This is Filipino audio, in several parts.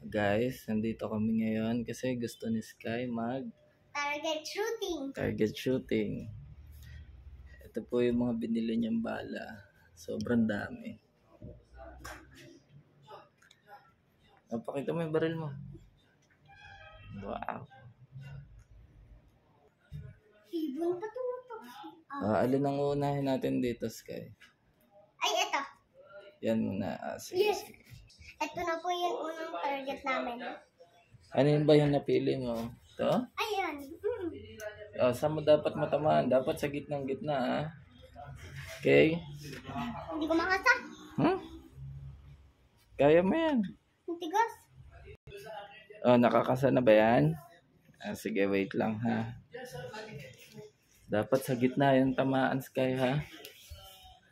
Guys, nandito kami ngayon kasi gusto ni Sky mag target shooting. Ito po yung mga binili niyang bala. Sobrang dami. Pakita mo yung baril mo. Wow. Alin ang uunahin natin dito, Sky? Ay, ito. Yan muna. Sige, Yes. sige. Ito na po yung unang target namin. Ano yun ba yung napili mo? Ito? Ayan. Saan mo dapat matamaan? Dapat sa gitnang-gitna, ha? Okay? Hindi ko makasa. Kaya mo yan. Tigas. Nakakasa na ba yan? Sige, wait lang, ha? Dapat sa gitna yung tamaan, Sky, ha?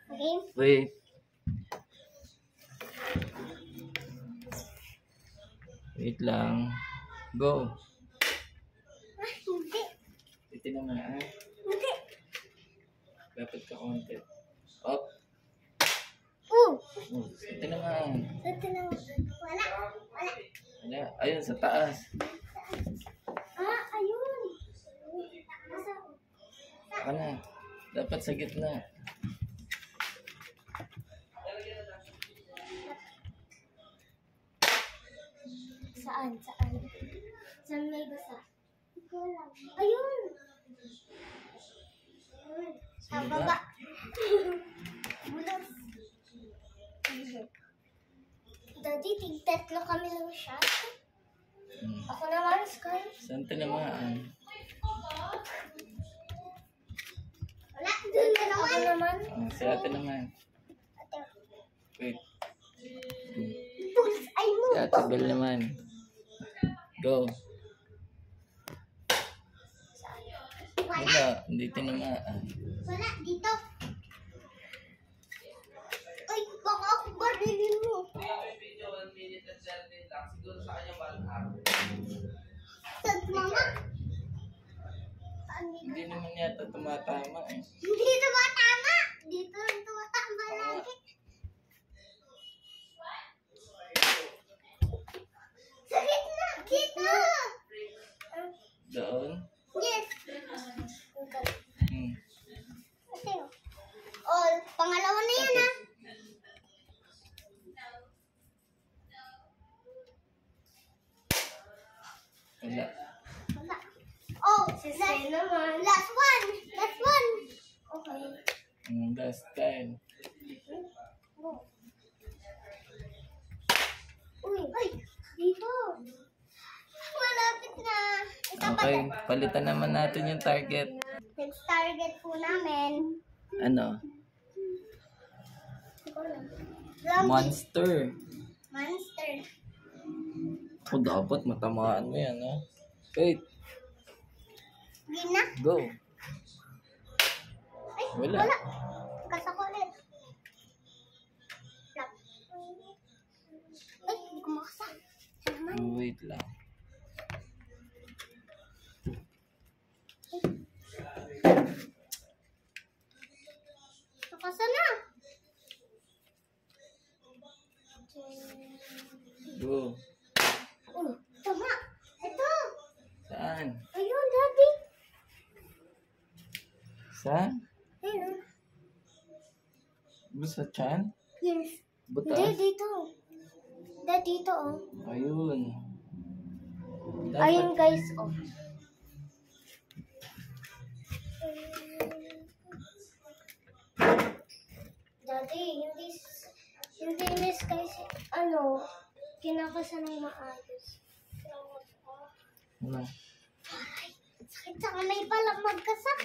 Okay. Wait. Wait lang. Go. Hindi. Ito naman, ha? Hindi. Dapat ka konti. Up. Ito naman. Ito na. Wala. Wala. Ayun, sa taas. Ayun. Ano? Dapat sa gitna. Saan? Saan may basa? Ayun. Sa baba. Bulas. Daddy, tig-tatlo kami ng shot. Ako naman, Sky. Saan tinamaan? Wala, doon na naman. Ako naman. Si ate naman. Wait. Bullseye mo. Si ate Bel naman. Go. Wala. Hindi tinamaan. Wala, dito. Ay, baka ako barilin mo. Sad, mama. Hindi naman yata tumatama eh. Hindi tumatama. Dito lang tumatama lagi. Sa gitna. Dito. Doon? Yes. Hmm. Kasi, pangalawa na yan ah. Wala. Wala. Last one. Okay. Last time. Uy, ay, dito. Malapit na. Okay, palitan naman natin yung target. Next target po namin. Ano? Zombie. Monster. Monster. Dapat matamaan mo yan, ha? Wait, Gina. go. Ay, Wala. wala. Kasak ulit. Flap. Ay, hindi ko makasa. Wait lang. Nakasa na. Go. Tama. Ito. Saan? Ayun, Daddy. Saan? Ayun. Sa chan? Yes. Hindi, Butas? dito. Dito, oh. Ayun. Ayun, guys, oh. Daddy, hindi miss guys, kinakasa ng maayos. Ano? Aray, sakit sa kamay pala magkasak.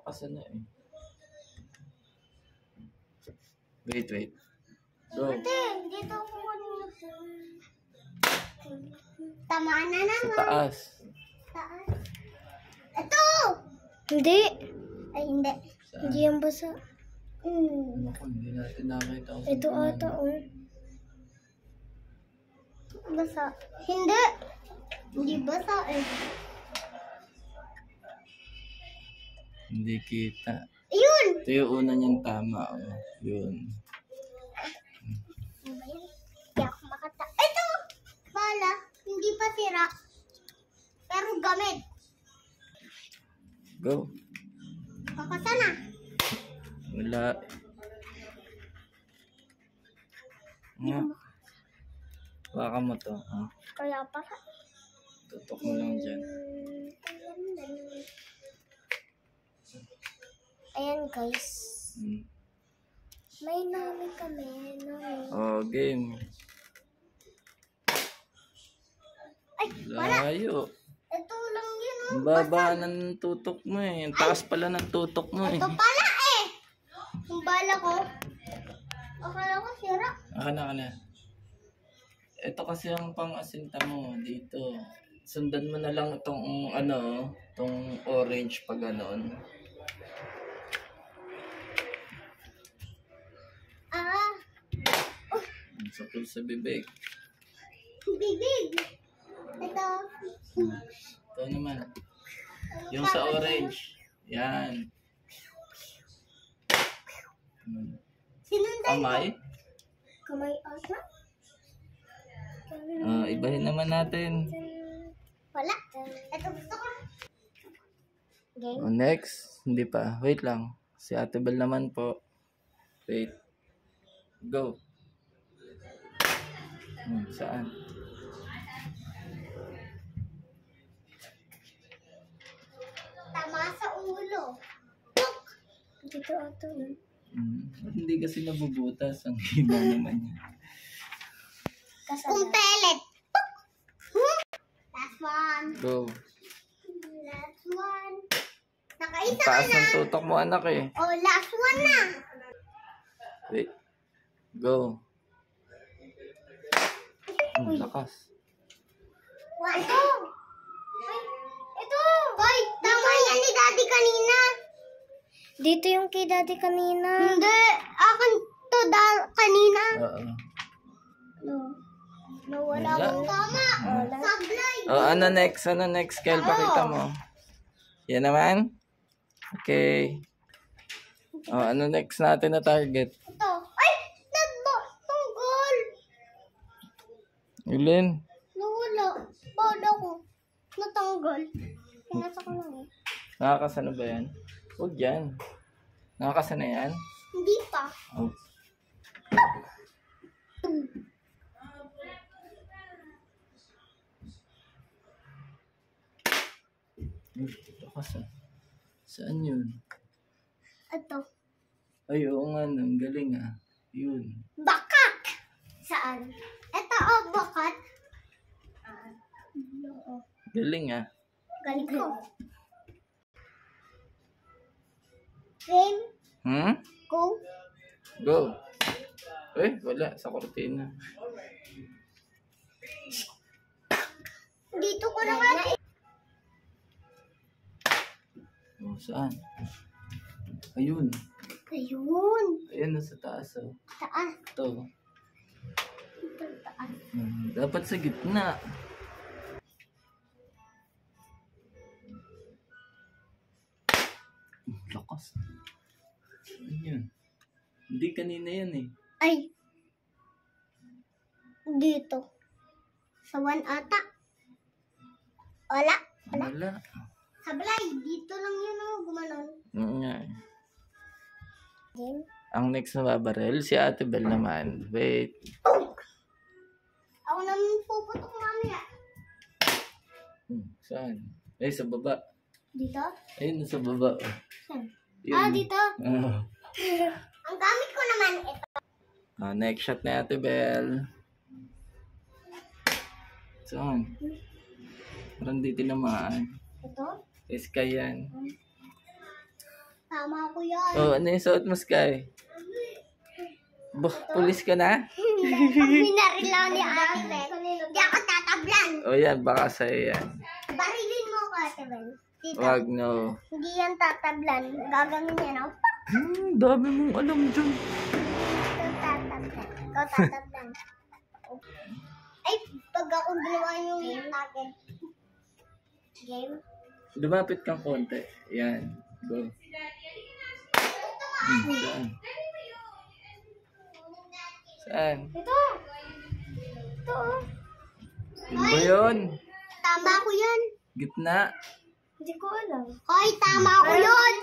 Kasi na eh. Wait. Go. Ate, dito ako tamaan na Sa naman. taas. Taas. Ito! Hindi. Ay, hindi. Saan? Hindi yan basa. Naku, hindi natin nakita. Ito ata, oh. Basa. Hindi. Hindi basa eh. Hindi kita. Ayun! Ito yung una niyang tama. Yun. Ano ba yan? Hindi ako makata. Ito! Bala Go. Kakasa na. Wala. Nga. Baka mo to. Ah. Kaya pa ka. Tutok mo lang dyan. Ayan guys. Hmm. May namin kami. Oh, game. Ay, wala. Layo. Ito lang yun. Ang baba ng tutok mo eh. Ang taas pala ng tutok mo eh. Ito pala eh. Yung bala ko. Akala ko sira. Aka na. Ito kasi ang pang-asinta mo dito. Sundan mo na lang itong itong orange pag ganon. Sakol sa bibig. Bibig. Ito. Ito naman. Yung sa orange. Yan. Sinundan ko. Kamay. Kamay asa? Ibahin naman natin. Wala. Ito gusto ko. Game. Next. Hindi pa. Wait lang. Si Ate Bel naman po. Wait. Go. Saan? Tama sa ulo. Tuk! Dito ito. Hindi kasi nabubutas. Ang hina naman niya. Kung pellet. Tuk! Last one. Go. Last one. Ang Nakaisa ka taas na. ng tutok mo anak eh. Oh, last one na. Wait. Go. Lakas. One. Ito. Ay, ito. Hoy, tama yan ni Daddy kanina. Dito yung kay Daddy kanina. Hindi. Akin to kanina. Oo. No, wala Wala. akong tama. Sablay. Ano next? Ano next? Kel, pakita mo. Yan naman? Okay. Ano next natin na target? Ito. Ay! Tungkol. Ilin? Nawala. Bawala ko. Natanggal. Pinasa ko lang eh. Nakakasana ba yan? Huwag yan. Nakakasana yan? Hindi pa. Oh. Lakas ah. Saan yun? Ito. Ay, oo nga. Ang galing ah. Yun. Bakat! Saan? Ito o, bakat. Galing ah. Galing ko. Game. Go. Go. Wala. Sa kortina. Dito ko naman. Oh, saan? Ayun. Ayun. Ayun, nasa taas oh. Taas. Ito. Ito, taas. Dapat sa gitna. Lakas. Ano yun? Hindi kanina yan eh. Ay. Dito. Sa one ata. Wala. Wala. Sablay. Dito lang yun o. Gumanon. Oo nga eh. Game. Ang next na babarel, si Ate Bel naman. Wait. Ako naman puputok mamaya. Saan? Sa baba. Dito? Ayun, sa baba. Oh. Saan? Yun. Dito. Ang gamit ko naman ito. Next shot na Ate Bel. Saan? Parang di tinamaan. Ito? Sky yan. Tama ko yan. Ano yung suot mo, Sky? Pulis ka na? Pag binarilaw ni Ate Bel, hindi ako tatablan. Yan, baka sa'yo yan. Barilin mo ko, Ate Bel. Tita, Wag, no. hindi yan tatablan. Gagawin yan ako. Dami mong alam dyan. Ito tatablan. Ikaw tatablan. Ay, pag ako ginawa yung target. Game? Lumapit kang konti. Yan. Go. Saan? Saan? Ito. Ito. Yun ba yun? Tama ko yan. Gitna. Hindi ko alam. Hoy, tama ko yun.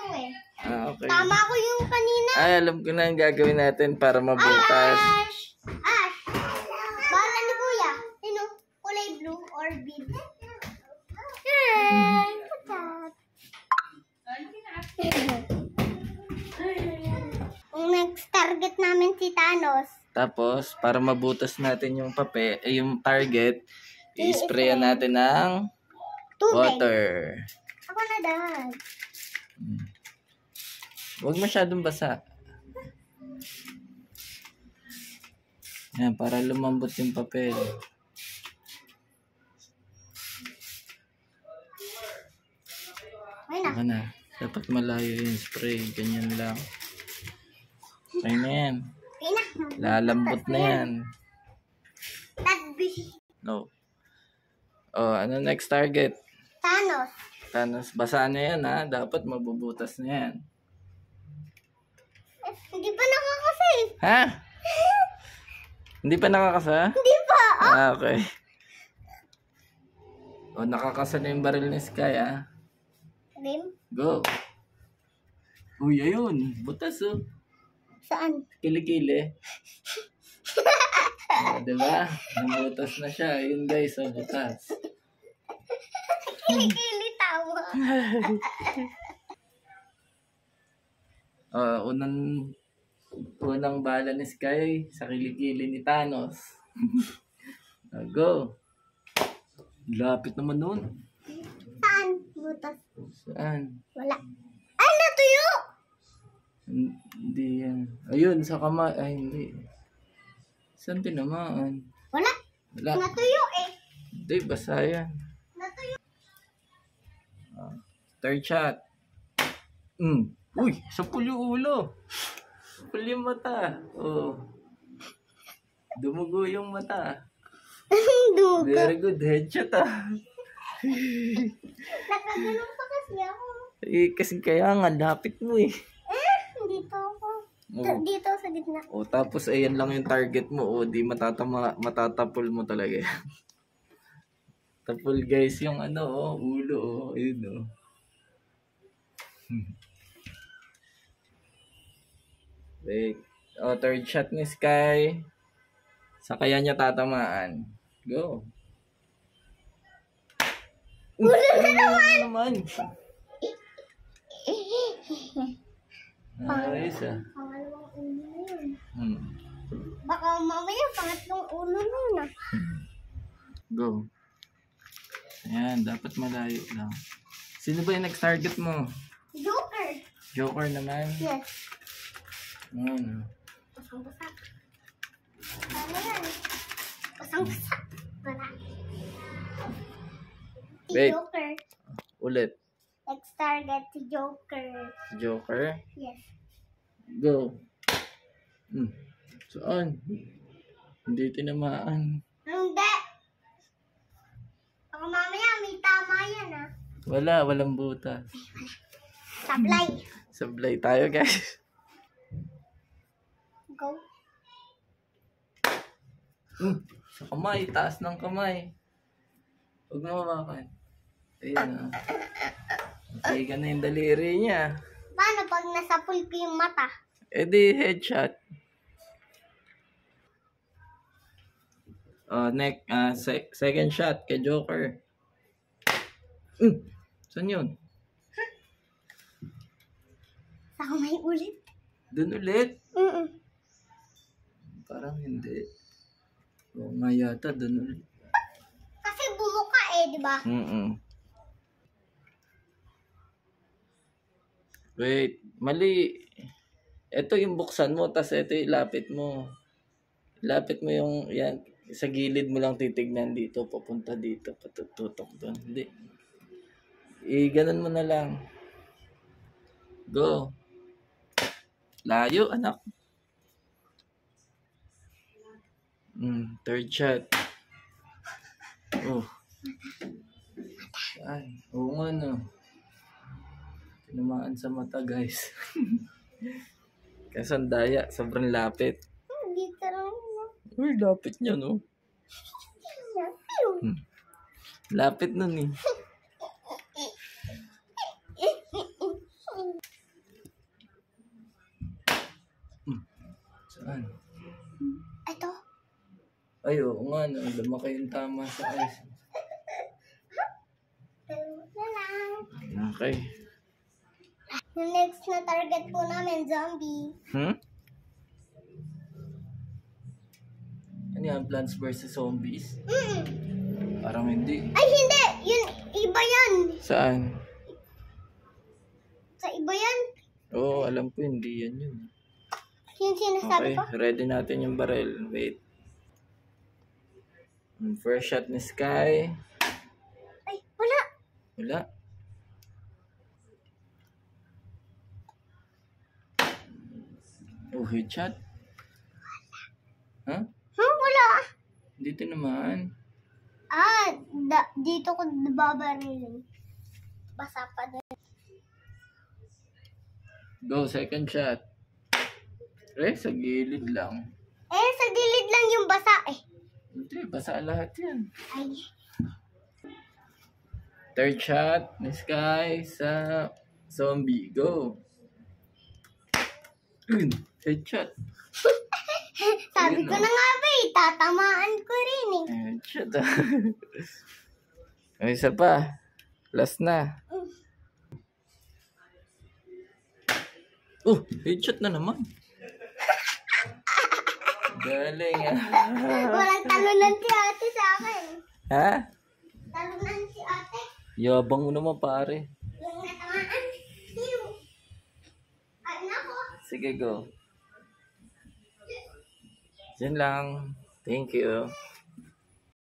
Okay. Tama ko yung kanina. Ay, alam ko na yung gagawin natin para mabutas. Ash! Ash! Bahala ni Kuya. Sino? Kulay blue or big? Yay! Ang next target namin si Thanos. Tapos, para mabutas natin yung yung target, i-sprayan natin ng Tubig. water. Ako na, Dad. Huwag masyadong basa. Yan, para lumambot yung papel. Ay na. Ako na. Dapat malayo yung spray. Ganyan lang. Okay na yan. Ay na. Lalambot na yan. Tagbi. No. Oh, ano next target? Thanos. Thanos, basa na yan ha. Dapat mabubutas na yan. Hindi pa nakakasave. Ha? Hindi pa nakakasa? Hindi pa. Ah, okay. O, nakakasa na yung baril ni Sky ha. Rim? Go. Uy, ayun. Butas oh. Saan? Kilikili. Diba? Nabutas na siya. Ayun guys, oh, butas. Kilikili tawa. Unang bala ni Sky sa kilikili ni Thanos. Go. Lapit naman nun. Saan? Butas. Saan? Wala. Ay, natuyo! Hindi yan. Ayun, sa kamay. Ay, hindi. Saan tinamaan? Wala. Wala. Natuyo eh. Hindi, basa yan. Natuyo. Third shot. Uy, sapul yung ulo. Sapul yung mata. Oh. Dumugo yung mata. Dugo. Very good. Headshot ah. Nakaganon pa kasi ako. Kasi kaya nga, lapit mo eh. Dito ako. Oh. Dito sa gitna. O, tapos ayan lang yung target mo. O, di matatapol mo talaga yan. Tapol guys, yung ano, ulo. Ayun o. Wait. O, third shot ni Sky. Sa kaya niya tatamaan. Go. Ulo naman! Ayos ah. Pangalawang ulo na yun. Hmm. Baka mamaya pangatlong ulo na yun ah. Go. Ayan, dapat malayo lang. Sino ba yung next target mo? Joker. Joker naman? Yes. Pasang-basa. Ano yan? Pasang-basa. Wala. Si Wait. Joker. Ulit. Next target si Joker. Joker? Yes. Go. Saan? Hindi tinamaan. Hindi. Baka mamaya may tama yan ah. Walang butas. Sablay. Sablay tayo guys. Go. Sa kamay, taas ng kamay. Huwag mo mawakan. Ayun na. Tiga na yung daliri niya. Paano pag nasapul ko yung mata? Eh di headshot. Second shot kay Joker. Saan yun? Sa kamay ulit? Doon ulit? Mm-mm. Parang hindi. Oo nga yata, doon ulit. Kasi bumuka eh, di ba? Wait, mali. Ito yung buksan mo, tas ito yung lapit mo. Lapit mo yung, yan, sa gilid mo lang titignan dito, papunta dito, patututok doon. Hindi. Ganun mo na lang. Go. Layo, anak. Third shot. Oh. Ay, oo nga no. Tinamaan sa mata, guys. Kasi ang daya, sobrang lapit. Dito lang. Uy, lapit niya, no? Lapit nun eh. Saan? Ito. Ay, oo nga. Lumaki yung tama sa ice. Na lang. Okay. Yung next na target po namin, zombie. Ano yan? Plants vs. Zombies? Parang hindi. Ay, hindi! Yun, iba yan. Saan? Sa iba yan. Oo, alam ko hindi yan yun. Yung sinasabi Okay, ko. ready natin yung barrel. Wait. First shot ni Sky. Ay, wala. Wala. Oh, headshot. Ha? Wala. Dito naman. Dito ko babarilin. Basa pa din. Go, second shot. Sa gilid lang. Sa gilid lang yung basa eh. Hindi, basa lahat yan. Ay. Third shot ni Sky sa zombie. Go. Headshot. Sabi ko na nga ba tatamaan ko rin eh. Headshot. May isa pa. Last na. Headshot na naman. Galing Walang talunan si ate sa akin. Ha? Talunan si ate. Yabang mo naman pare. Yung natamaan. Ay, nako. Sige, go. Yan lang. Thank you.